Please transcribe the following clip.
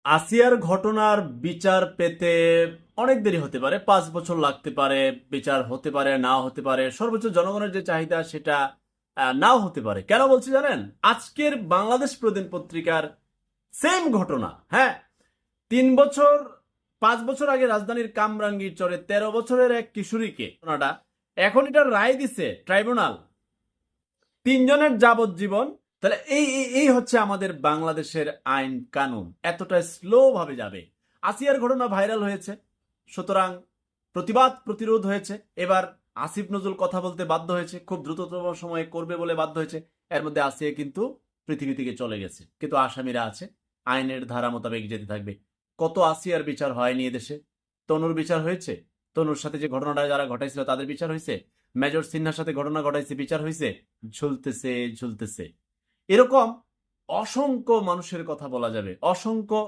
আসিয়ার ঘটনার বিচার পেতে অনেক দেরি হতে পারে, 5 বছর লাগতে পারে, বিচার হতে পারে নাও হতে পারে, সর্বোচ্চ জনগণের যে চাহিদা সেটা নাও হতে পারে। কেন বলছি জানেন? আজকের বাংলাদেশ প্রতিদিন পত্রিকার সেম ঘটনা, হ্যাঁ, 3 বছর 5 বছর আগে রাজধানীর কামরাঙ্গীর চরে 13 বছরের এক কিশোরীকে ঘটনাটা, এখন এটার রায় দিছে ট্রাইব্যুনাল, 3 জনের যাবজ্জীবন। তাহলে এই এই এই হচ্ছে আমাদের বাংলাদেশের আইন কানুন, এতটা স্লো ভাবে যাবে। আসিয়ার ঘটনা ভাইরাল হয়েছে, সুতরাং প্রতিবাদ প্রতিরোধ হয়েছে। এবার আসিফ নজরুল কথা বলতে বাধ্য হয়েছে, খুব দ্রুততম সময়ে করবে বলে বাধ্য হয়েছে। এর মধ্যে আসিয়া কিন্তু পৃথিবী থেকে চলে গেছে, কিন্তু আসামিরা আছে, আইনের ধারা মোতাবেক যেতে থাকবে। কত আসিয়ার বিচার হয়নি এদেশে? তনুর বিচার হয়েছে, তনুর সাথে যে ঘটনাটা যারা ঘটাইছিল তাদের বিচার হয়েছে, মেজর সিনহার সাথে ঘটনা ঘটাইছে বিচার হয়েছে, ঝুলতেছে ঝুলতেছে। এরকম অসংখ্য মানুষের কথা বলা যাবে, অসংখ্য